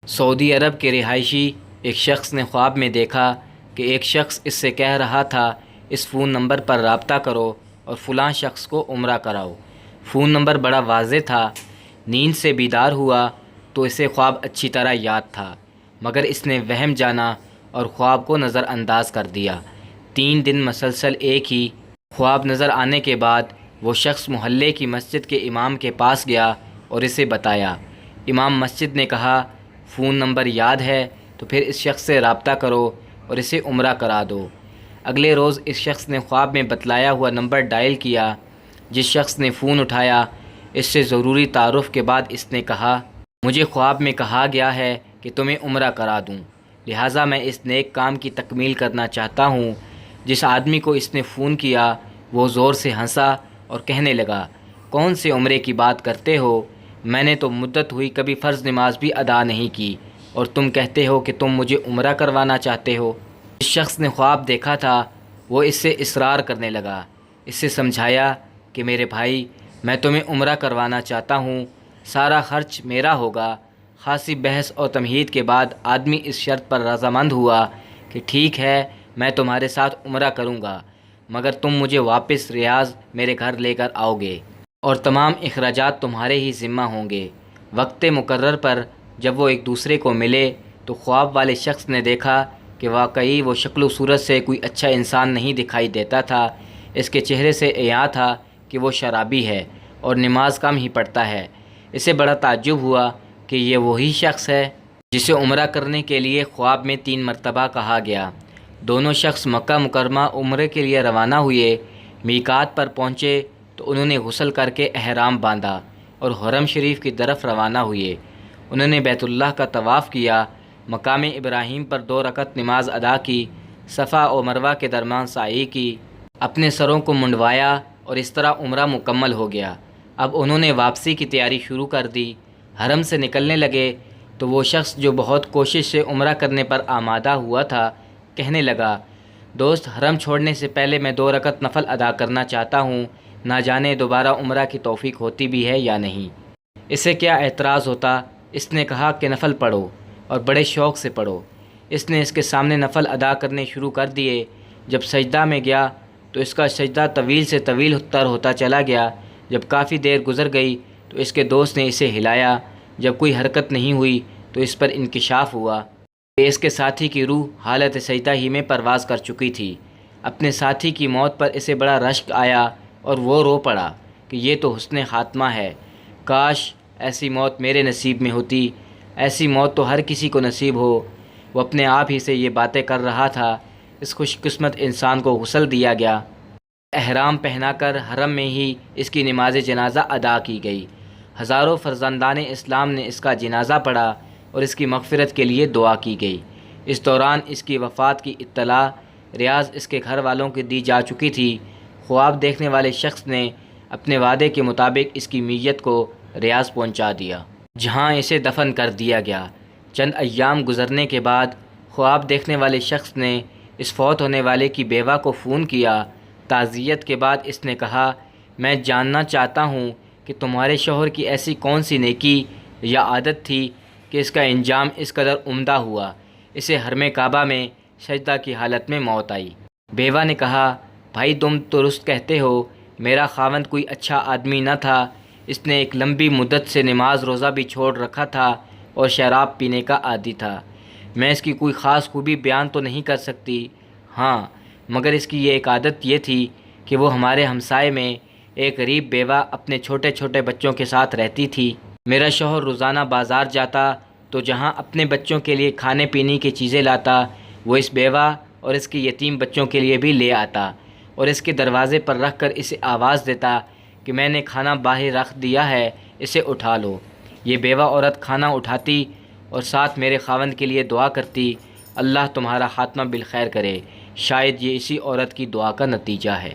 سعودی عرب کے رہائشی ایک شخص نے خواب میں دیکھا کہ ایک شخص اس سے کہہ رہا تھا اس فون نمبر پر رابطہ کرو اور فلاں شخص کو عمرہ کراؤ۔ فون نمبر بڑا واضح تھا۔ نیند سے بیدار ہوا تو اسے خواب اچھی طرح یاد تھا، مگر اس نے وہم جانا اور خواب کو نظر انداز کر دیا۔ 3 دن مسلسل ایک ہی خواب نظر آنے کے بعد وہ شخص محلے کی مسجد کے امام کے پاس گیا اور اسے بتایا۔ امام مسجد نے کہا، فون نمبر یاد ہے تو پھر اس شخص سے رابطہ کرو اور اسے عمرہ کرا دو۔ اگلے روز اس شخص نے خواب میں بتلایا ہوا نمبر ڈائل کیا۔ جس شخص نے فون اٹھایا، اس سے ضروری تعارف کے بعد اس نے کہا، مجھے خواب میں کہا گیا ہے کہ تمہیں عمرہ کرا دوں، لہٰذا میں اس نیک کام کی تکمیل کرنا چاہتا ہوں۔ جس آدمی کو اس نے فون کیا وہ زور سے ہنسا اور کہنے لگا، کون سے عمرے کی بات کرتے ہو؟ میں نے تو مدت ہوئی کبھی فرض نماز بھی ادا نہیں کی اور تم کہتے ہو کہ تم مجھے عمرہ کروانا چاہتے ہو۔ جس شخص نے خواب دیکھا تھا وہ اس سے اصرار کرنے لگا۔ اس سے سمجھایا کہ میرے بھائی، میں تمہیں عمرہ کروانا چاہتا ہوں، سارا خرچ میرا ہوگا۔ خاصی بحث اور تمہید کے بعد آدمی اس شرط پر رضامند ہوا کہ ٹھیک ہے، میں تمہارے ساتھ عمرہ کروں گا، مگر تم مجھے واپس ریاض میرے گھر لے کر آؤ گے اور تمام اخراجات تمہارے ہی ذمہ ہوں گے۔ وقت مقرر پر جب وہ ایک دوسرے کو ملے تو خواب والے شخص نے دیکھا کہ واقعی وہ شکل و صورت سے کوئی اچھا انسان نہیں دکھائی دیتا تھا۔ اس کے چہرے سے عیاں تھا کہ وہ شرابی ہے اور نماز کم ہی پڑھتا ہے۔ اسے بڑا تعجب ہوا کہ یہ وہی شخص ہے جسے عمرہ کرنے کے لیے خواب میں 3 مرتبہ کہا گیا۔ دونوں شخص مکہ مکرمہ عمرے کے لیے روانہ ہوئے۔ میقات پر پہنچے تو انہوں نے غسل کر کے احرام باندھا اور حرم شریف کی طرف روانہ ہوئے۔ انہوں نے بیت اللہ کا طواف کیا، مقام ابراہیم پر 2 رکعت نماز ادا کی، صفا اور مروہ کے درمیان سعی کی، اپنے سروں کو منڈوایا اور اس طرح عمرہ مکمل ہو گیا۔ اب انہوں نے واپسی کی تیاری شروع کر دی۔ حرم سے نکلنے لگے تو وہ شخص جو بہت کوشش سے عمرہ کرنے پر آمادہ ہوا تھا کہنے لگا، دوست، حرم چھوڑنے سے پہلے میں 2 رکعت نفل ادا کرنا چاہتا ہوں، نہ جانے دوبارہ عمرہ کی توفیق ہوتی بھی ہے یا نہیں۔ اسے کیا اعتراض ہوتا؟ اس نے کہا کہ نفل پڑھو اور بڑے شوق سے پڑھو۔ اس نے اس کے سامنے نفل ادا کرنے شروع کر دیے۔ جب سجدہ میں گیا تو اس کا سجدہ طویل سے طویل تر ہوتا چلا گیا۔ جب کافی دیر گزر گئی تو اس کے دوست نے اسے ہلایا۔ جب کوئی حرکت نہیں ہوئی تو اس پر انکشاف ہوا کہ اس کے ساتھی کی روح حالت سجدہ ہی میں پرواز کر چکی تھی۔ اپنے ساتھی کی موت پر اسے بڑا رشک آیا اور وہ رو پڑا کہ یہ تو حسن خاتمہ ہے، کاش ایسی موت میرے نصیب میں ہوتی، ایسی موت تو ہر کسی کو نصیب ہو۔ وہ اپنے آپ ہی سے یہ باتیں کر رہا تھا۔ اس خوش قسمت انسان کو غسل دیا گیا۔ احرام پہنا کر حرم میں ہی اس کی نماز جنازہ ادا کی گئی۔ ہزاروں فرزندان اسلام نے اس کا جنازہ پڑھا اور اس کی مغفرت کے لیے دعا کی گئی۔ اس دوران اس کی وفات کی اطلاع ریاض اس کے گھر والوں کو دی جا چکی تھی۔ خواب دیکھنے والے شخص نے اپنے وعدے کے مطابق اس کی میت کو ریاض پہنچا دیا، جہاں اسے دفن کر دیا گیا۔ چند ایام گزرنے کے بعد خواب دیکھنے والے شخص نے اس فوت ہونے والے کی بیوہ کو فون کیا۔ تعزیت کے بعد اس نے کہا، میں جاننا چاہتا ہوں کہ تمہارے شوہر کی ایسی کون سی نیکی یا عادت تھی کہ اس کا انجام اس قدر عمدہ ہوا، اسے حرم کعبہ میں سجدہ کی حالت میں موت آئی۔ بیوہ نے کہا، بھائی تم درست کہتے ہو، میرا خاوند کوئی اچھا آدمی نہ تھا، اس نے ایک لمبی مدت سے نماز روزہ بھی چھوڑ رکھا تھا اور شراب پینے کا عادی تھا۔ میں اس کی کوئی خاص خوبی بیان تو نہیں کر سکتی، ہاں مگر اس کی یہ ایک عادت یہ تھی کہ وہ ہمارے ہمسائے میں ایک غریب بیوہ اپنے چھوٹے چھوٹے بچوں کے ساتھ رہتی تھی۔ میرا شوہر روزانہ بازار جاتا تو جہاں اپنے بچوں کے لیے کھانے پینے کی چیزیں لاتا، وہ اس بیوہ اور اس کے یتیم بچوں کے لیے بھی لے آتا اور اس کے دروازے پر رکھ کر اسے آواز دیتا کہ میں نے کھانا باہر رکھ دیا ہے، اسے اٹھا لو۔ یہ بیوہ عورت کھانا اٹھاتی اور ساتھ میرے خاوند کے لیے دعا کرتی، اللہ تمہارا خاتمہ بالخیر کرے۔ شاید یہ اسی عورت کی دعا کا نتیجہ ہے۔